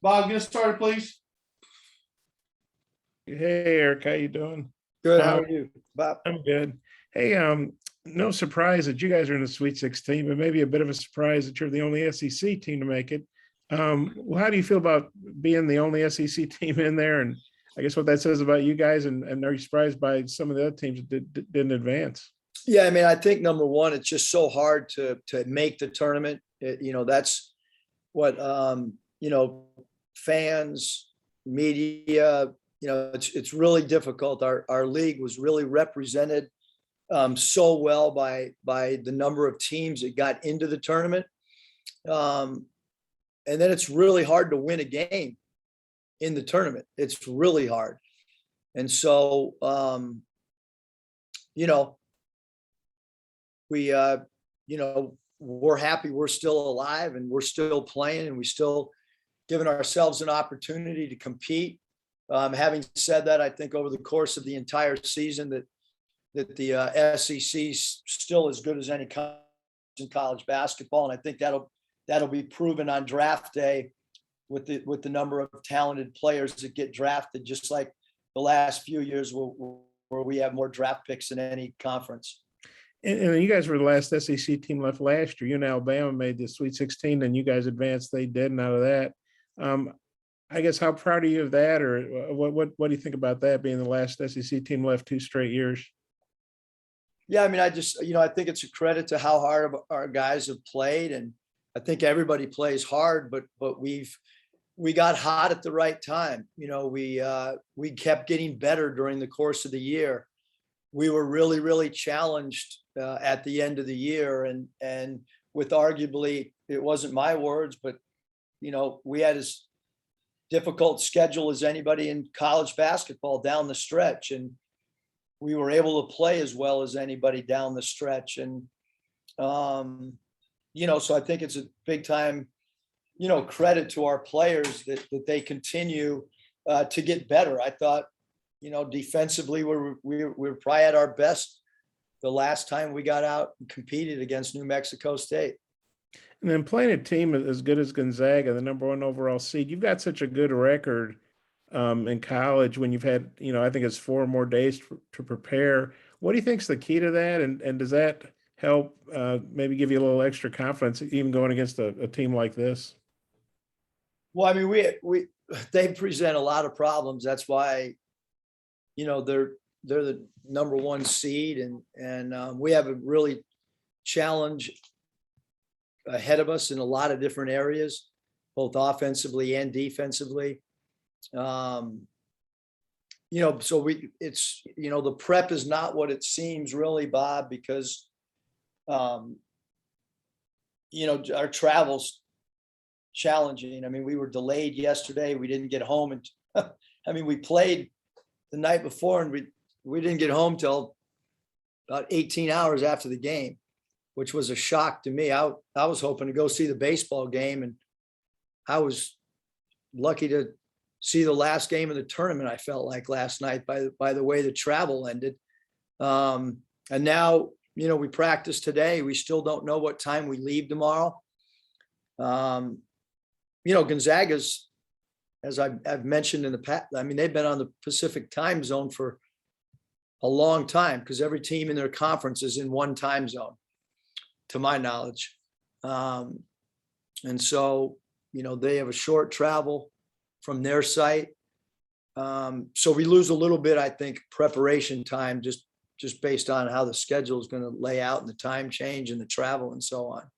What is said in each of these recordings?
Bob, get us started, please. Hey Eric, how you doing? Good. How Um, are you, Bob? I'm good. Hey, no surprise that you guys are in the Sweet 16, but maybe a bit of a surprise that you're the only SEC team to make it. Well, how do you feel about being the only SEC team in there? And I guess what that says about you guys, and are you surprised by some of the other teams that didn't advance? Yeah, I mean, I think number one, it's just so hard to make the tournament. That's what fans, media. It's really difficult. Our league was really represented so well by the number of teams that got into the tournament, and then it's really hard to win a game in the tournament. It's really hard, and so we we're happy we're still alive and we're still playing and we still giving ourselves an opportunity to compete. Having said that, I think over the course of the entire season that the SEC is still as good as any in college basketball, and I think that'll be proven on draft day with the number of talented players that get drafted, just like the last few years where we have more draft picks than any conference. And you guys were the last SEC team left last year. You and Alabama made the Sweet 16, and you guys advanced. They didn't out of that. I guess how proud are you of that, or what do you think about that being the last SEC team left 2 straight years? Yeah, I mean, I think it's a credit to how hard our guys have played, and I think everybody plays hard, but we got hot at the right time. We kept getting better during the course of the year. We were really, really challenged at the end of the year, and with arguably, it wasn't my words, but we had as difficult schedule as anybody in college basketball down the stretch, and we were able to play as well as anybody down the stretch. And so I think it's a big time credit to our players that they continue to get better. I thought defensively we're probably at our best the last time we got out and competed against New Mexico State. And then playing a team as good as Gonzaga, the #1 overall seed, you've got such a good record in college when you've had, I think it's 4 more days to prepare. What do you think is the key to that? And does that help maybe give you a little extra confidence even going against a team like this? Well, I mean, they present a lot of problems. That's why, they're the #1 seed, and we have a really challenge ahead of us in a lot of different areas, both offensively and defensively. So the prep is not what it seems really, Bob, because our travel's challenging. I mean, we were delayed yesterday. We didn't get home, and we played the night before, and we didn't get home till about 18 hours after the game, which was a shock to me. I was hoping to go see the baseball game, and I was lucky to see the last game of the tournament. I felt like last night by the way the travel ended. And now, we practice today. We still don't know what time we leave tomorrow. Gonzaga's, as I've mentioned in the past, they've been on the Pacific time zone for a long time because every team in their conference is in one time zone, to my knowledge. And so, they have a short travel from their site. So we lose a little bit, I think, preparation time just based on how the schedule is going to lay out and the time change and the travel and so on.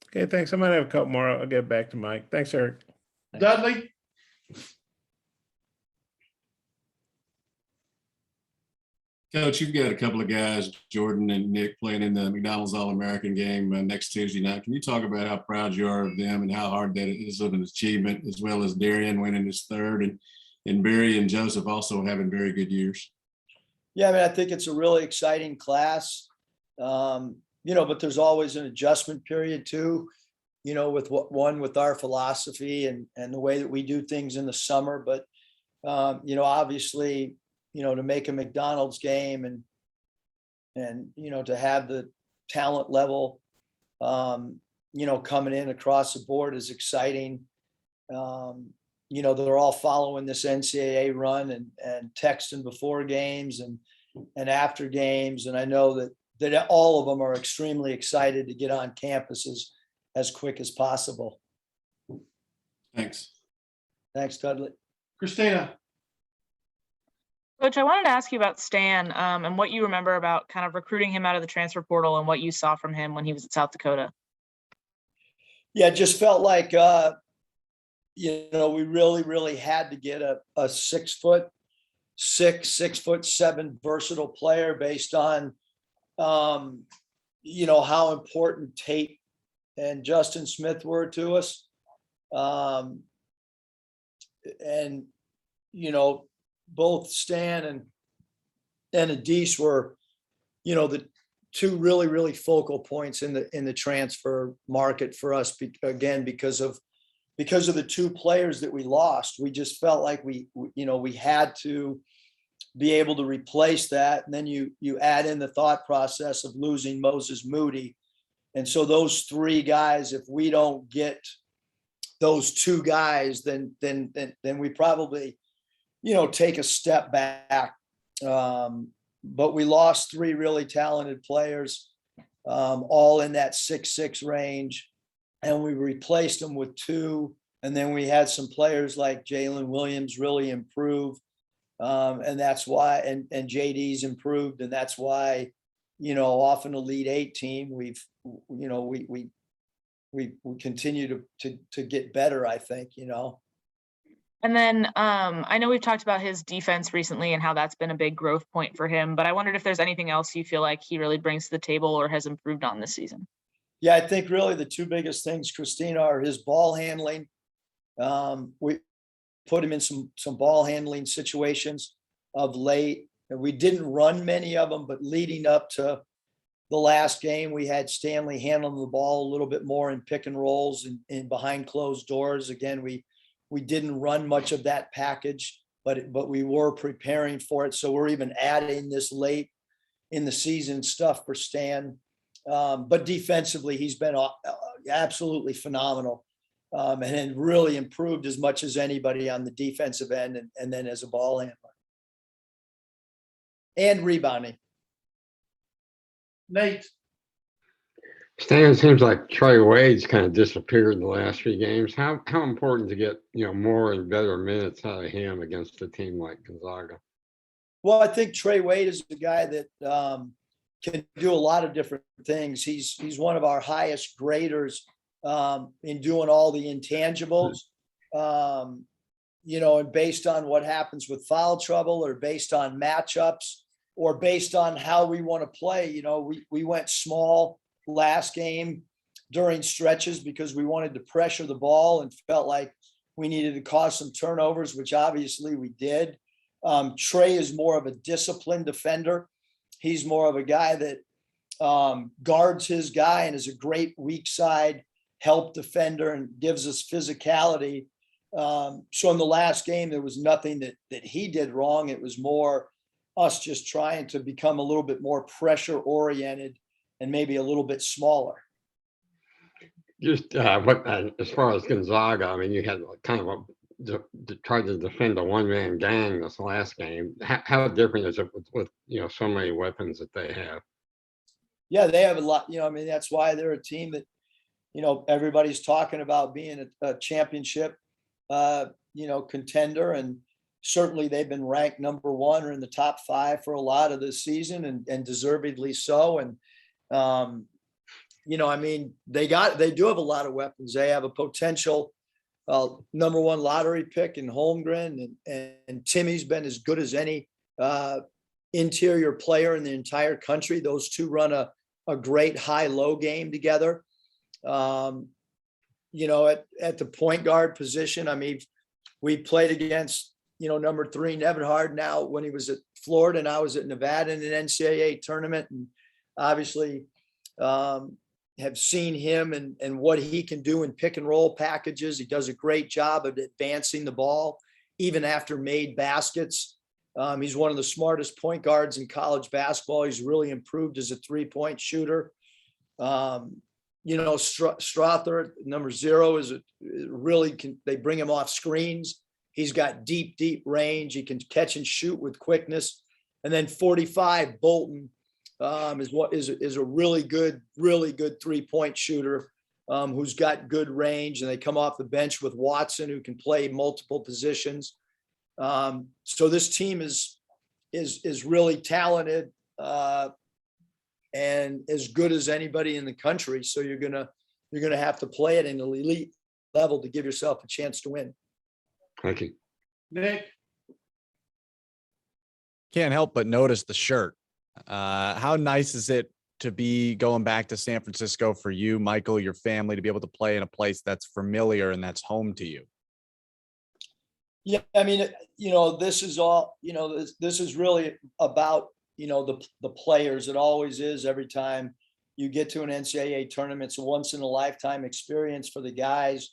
Okay, thanks. I might have a couple more. I'll get back to Mike. Thanks, Eric. Dudley? Coach, you've got a couple of guys, Jordan and Nick, playing in the McDonald's All-American game next Tuesday night. Can you talk about how proud you are of them and how hard that is of an achievement, as well as Darian winning his 3rd and Barry and Joseph also having very good years? Yeah, I think it's a really exciting class, but there's always an adjustment period too, with our philosophy and the way that we do things in the summer. But, obviously, to make a McDonald's game and to have the talent level, coming in across the board is exciting. You know, they're all following this NCAA run and texting before games and after games. And I know that all of them are extremely excited to get on campuses as quick as possible. Thanks. Thanks, Dudley. Christina, Coach, I wanted to ask you about Stan and what you remember about kind of recruiting him out of the transfer portal and what you saw from him when he was at South Dakota. Yeah, it just felt like, you know, we really had to get a 6'6", 6'7" versatile player based on, you know, how important Tate and Justin Smith were to us. And, you know, both Stan and Adise were, you know, the two really focal points in the transfer market for us, again, because of the two players that we lost. We just felt like we had to be able to replace that. And then you add in the thought process of losing Moses Moody. And so those three guys, if we don't get those two guys, then we probably, you know, take a step back. But we lost three really talented players, all in that 6'6" range. And we replaced them with two. And then we had some players like Jalen Williams really improve. And that's why, and JD's improved. And that's why, you know, off an Elite Eight team, we continue to get better, I think, you know. And then I know we've talked about his defense recently and how that's been a big growth point for him, but I wondered if there's anything else you feel like he really brings to the table or has improved on this season. Yeah, I think really the two biggest things, Christina, are his ball handling. We put him in some ball handling situations of late, and we didn't run many of them, but leading up to the last game, we had Stanley handling the ball a little bit more in pick and rolls and behind closed doors. Again, we didn't run much of that package, but we were preparing for it. So we're even adding this late in the season stuff for Stan. But defensively, he's been absolutely phenomenal, and really improved as much as anybody on the defensive end, and then as a ball handler and rebounding. Nate, Stan, seems like Trey Wade's kind of disappeared in the last few games. How important to get, you know, more and better minutes out of him against a team like Gonzaga? Well, I think Trey Wade is a guy that can do a lot of different things. He's one of our highest graders in doing all the intangibles. You know, and based on what happens with foul trouble or based on matchups or based on how we want to play, you know, we went small last game during stretches because we wanted to pressure the ball and felt like we needed to cause some turnovers, which obviously we did. Trey is more of a disciplined defender. He's more of a guy that guards his guy and is a great weak side help defender and gives us physicality. So in the last game, there was nothing that he did wrong. It was more us just trying to become a little bit more pressure oriented and maybe a little bit smaller. Just as far as Gonzaga, I mean, you had kind of tried to defend a one-man gang this last game. How different is it with you know, so many weapons that they have? Yeah, they have a lot. You know, I mean, that's why they're a team that, you know, everybody's talking about being a championship, you know, contender, and certainly they've been ranked number one or in the top 5 for a lot of this season, and deservedly so. And you know, I mean, they do have a lot of weapons. They have a potential number 1 lottery pick in Holmgren, and Timmy's been as good as any interior player in the entire country. Those two run a great high-low game together. You know, at the point guard position, I mean, we played against, you know, number 3 Nevenhard now when he was at Florida, and I was at Nevada in an NCAA tournament, and obviously have seen him and what he can do in pick and roll packages. He does a great job of advancing the ball, even after made baskets. He's one of the smartest point guards in college basketball. He's really improved as a 3-point shooter. Strother, number 0 is they bring him off screens. He's got deep range. He can catch and shoot with quickness. And then 45, Bolton, is a really good 3-point shooter who's got good range. And they come off the bench with Watson, who can play multiple positions. So this team is really talented and as good as anybody in the country. So you're gonna have to play at an elite level to give yourself a chance to win. Thank you. Nick, Can't help but notice the shirt. How nice is it to be going back to San Francisco for you, Michael, your family, to be able to play in a place that's familiar and that's home to you? Yeah, I mean, this is all, this is really about, the players. It always is. Every time you get to an NCAA tournament, it's a once in a lifetime experience for the guys.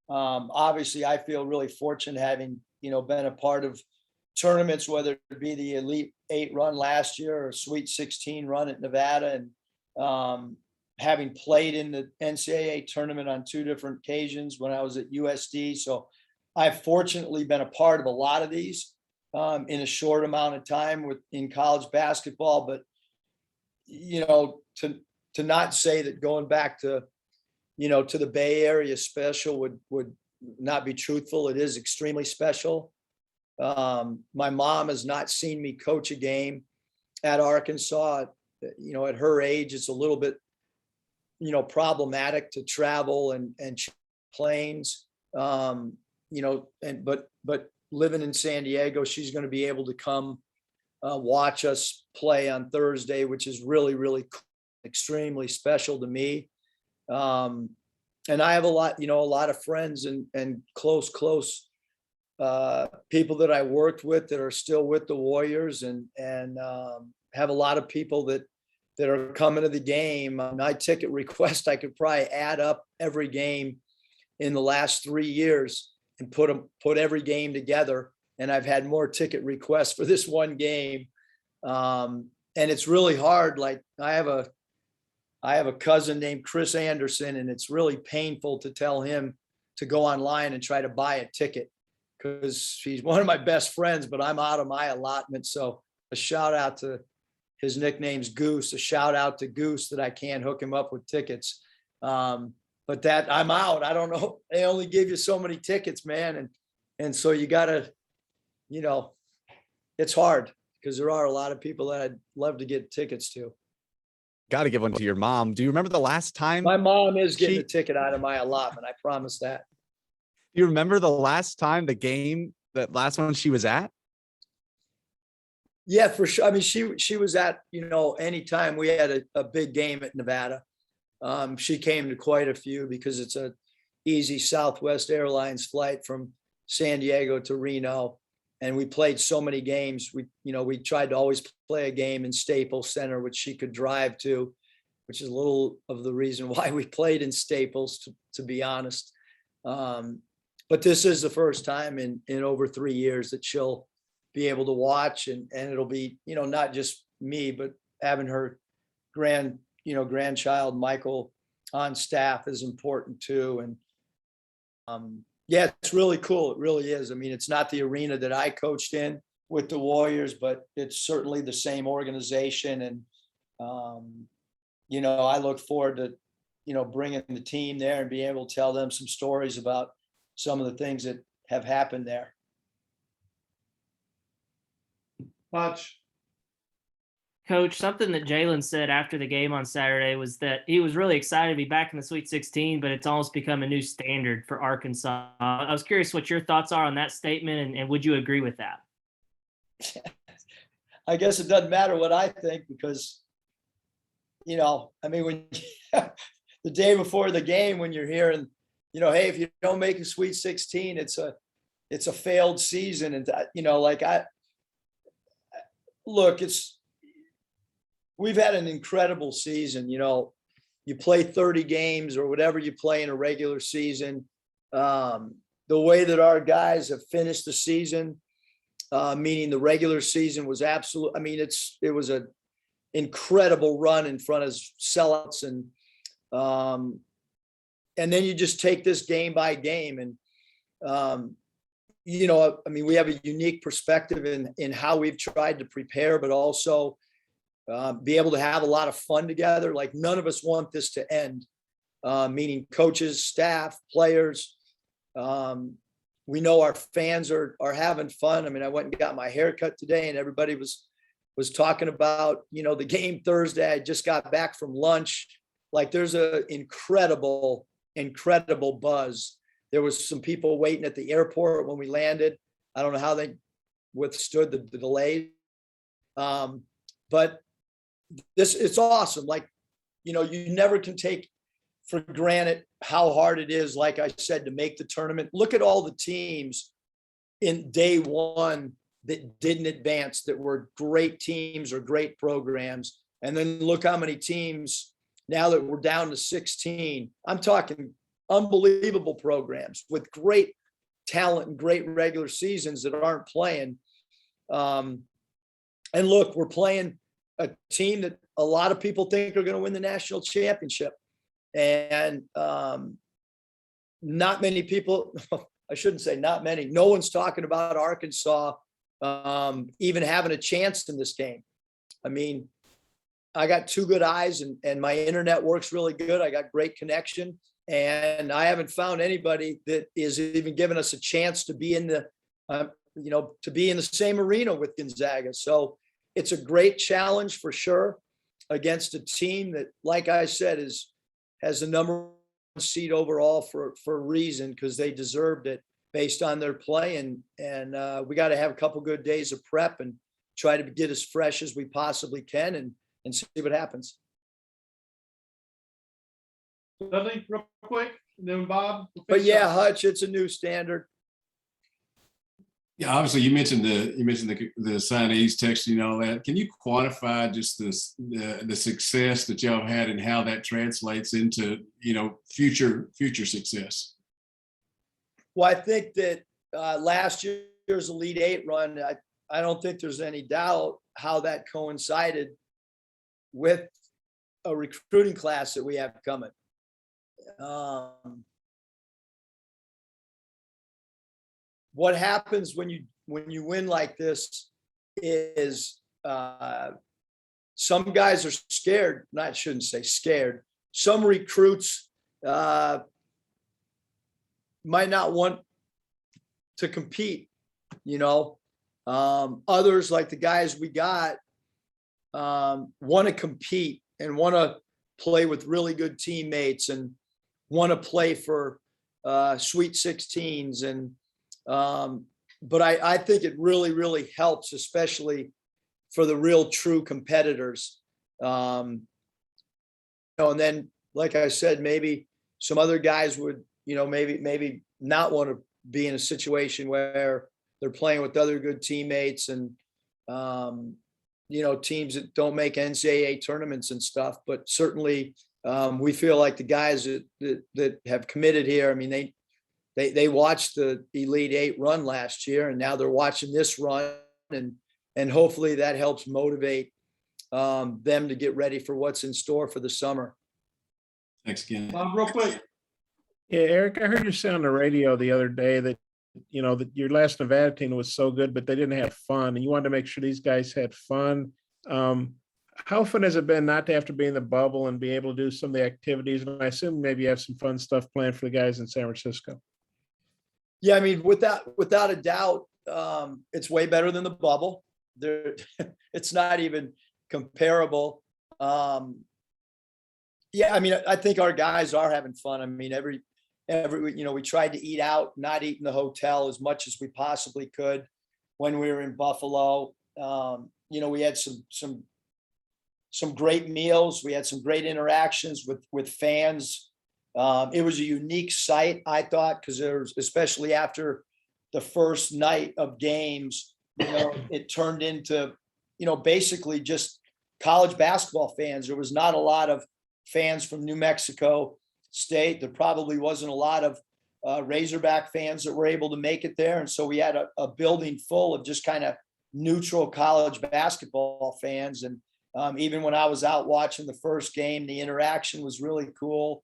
Obviously, I feel really fortunate having, been a part of tournaments, whether it be the Elite 8 run last year or Sweet 16 run at Nevada, and having played in the NCAA tournament on 2 different occasions when I was at USD. So I've fortunately been a part of a lot of these in a short amount of time in college basketball. But, to not say that going back to, to the Bay Area special would not be truthful. It is extremely special. My mom has not seen me coach a game at Arkansas. At her age, it's a little bit, problematic to travel and planes. But living in San Diego, she's going to be able to come watch us play on Thursday, which is really, really extremely special to me. And I have a lot of friends and close people that I worked with that are still with the Warriors, and have a lot of people that are coming to the game. My ticket request, I could probably add up every game in the last 3 years and put every game together. And I've had more ticket requests for this one game. And it's really hard. Like I have a cousin named Chris Anderson, and it's really painful to tell him to go online and try to buy a ticket because he's one of my best friends, but I'm out of my allotment. So a shout out to, his nickname's Goose, a shout out to Goose that I can't hook him up with tickets. But that I'm out. I don't know. They only give you so many tickets, man. And so you gotta, it's hard because there are a lot of people that I'd love to get tickets to. Got to give one to your mom. Do you remember the last time? My mom is getting a ticket out of my allotment. I promise that. Do you remember the last time that last one she was at? Yeah, for sure. I mean, she was at, anytime we had a big game at Nevada. She came to quite a few because it's a easy Southwest Airlines flight from San Diego to Reno. And we played so many games. We tried to always play a game in Staples Center, which she could drive to, which is a little of the reason why we played in Staples, to be honest. But this is the first time in over 3 years that she'll be able to watch, and it'll be, not just me, but having her grandchild Michael on staff is important too. And yeah, it's really cool. It really is. I mean, it's not the arena that I coached in with the Warriors, but it's certainly the same organization. And I look forward to bringing the team there and being able to tell them some stories about some of the things that have happened there. Watch. Coach, something that Jalen said after the game on Saturday was that he was really excited to be back in the Sweet 16, but it's almost become a new standard for Arkansas. I was curious what your thoughts are on that statement, and would you agree with that? I guess it doesn't matter what I think because, when the day before the game, when you're hearing, hey, if you don't make a Sweet 16, it's a failed season. And, we've had an incredible season. You play 30 games or whatever you play in a regular season. The way that our guys have finished the season, meaning the regular season was absolute. I mean, it was an incredible run in front of sellouts and And then you just take this game by game. And, I mean, we have a unique perspective in how we've tried to prepare, but also be able to have a lot of fun together. Like none of us want this to end, meaning coaches, staff, players. We know our fans are having fun. I mean, I went and got my hair cut today and everybody was talking about, the game Thursday. I just got back from lunch. Like there's a incredible buzz. There was some people waiting at the airport when we landed. I don't know how they withstood the delay. But it's awesome. Like, you never can take for granted how hard it is, like I said, to make the tournament. Look at all the teams in day one that didn't advance, that were great teams or great programs. And then look how many teams now that we're down to 16. I'm talking unbelievable programs with great talent and great regular seasons that aren't playing. And look, we're playing a team that a lot of people think are going to win the national championship. And not many people, I shouldn't say not many, no one's talking about Arkansas even having a chance in this game. I mean, I got two good eyes and my internet works really good. I got great connection. And I haven't found anybody that is even giving us a chance to be in the, to be in the same arena with Gonzaga. So it's a great challenge for sure against a team that, like I said, has the number one seed overall for a reason, because they deserved it based on their play. And we got to have a couple good days of prep and try to get as fresh as we possibly can and see what happens. Dudley, real quick, and then Bob. But yeah, Hutch, it's a new standard. Yeah, obviously you mentioned the signees texting and all that. Can you quantify just the success that y'all had and how that translates into future success? Well, I think that last year's Elite Eight run, I don't think there's any doubt how that coincided with a recruiting class that we have coming. What happens when you win like this is some guys are scared. I shouldn't say scared. Some recruits might not want to compete. Others, like the guys we got, want to compete and want to play with really good teammates and want to play for Sweet 16s. And but I think it really, really helps, especially for the real true competitors. And then, like I said, maybe some other guys would, maybe not want to be in a situation where they're playing with other good teammates and, teams that don't make NCAA tournaments and stuff. But certainly we feel like the guys that have committed here, I mean, they watched the Elite Eight run last year, and now they're watching this run, and hopefully that helps motivate them to get ready for what's in store for the summer. Thanks again. Bob, real quick. Yeah, Eric, I heard you say on the radio the other day that that your last Nevada team was so good, but they didn't have fun, and you wanted to make sure these guys had fun. How fun has it been not to have to be in the bubble and be able to do some of the activities? And I assume maybe you have some fun stuff planned for the guys in San Francisco. Yeah, I mean, without a doubt, it's way better than the bubble. It's not even comparable. Yeah, I mean, I think our guys are having fun. I mean, every we tried to eat out, not eat in the hotel as much as we possibly could when we were in Buffalo. We had some great meals. We had some great interactions with fans. It was a unique sight, I thought, because there was, especially after the first night of games, it turned into, basically just college basketball fans. There was not a lot of fans from New Mexico State. There probably wasn't a lot of Razorback fans that were able to make it there. And so we had a building full of just kind of neutral college basketball fans. And Even when I was out watching the first game, the interaction was really cool.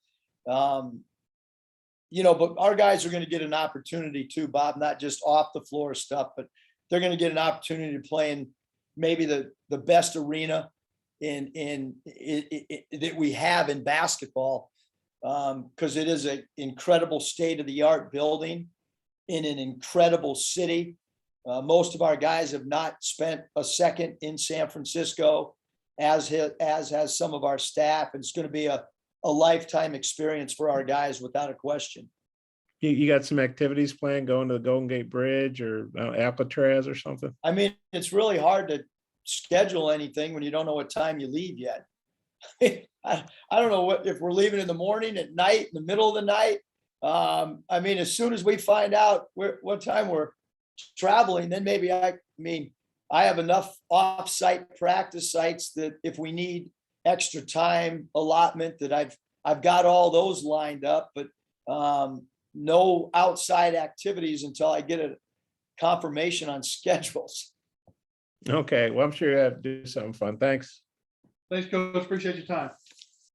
You know, but our guys are going to get an opportunity too, Bob, not just off the floor stuff, but they're going to get an opportunity to play in maybe the best arena that we have in basketball, because it is an incredible state-of-the-art building in an incredible city. Most of our guys have not spent a second in San Francisco, as has some of our staff. It's going to be a lifetime experience for our guys without a question. You got some activities planned, going to the Golden Gate Bridge or Alcatraz or something? I mean, it's really hard to schedule anything when you don't know what time you leave yet. I don't know if we're leaving in the morning, at night, in the middle of the night. I mean, as soon as we find out what time we're traveling, then maybe I have enough off-site practice sites that if we need extra time allotment, that I've got all those lined up, but no outside activities until I get a confirmation on schedules. Okay, well, I'm sure you have to do something fun. Thanks. Thanks, Coach. Appreciate your time.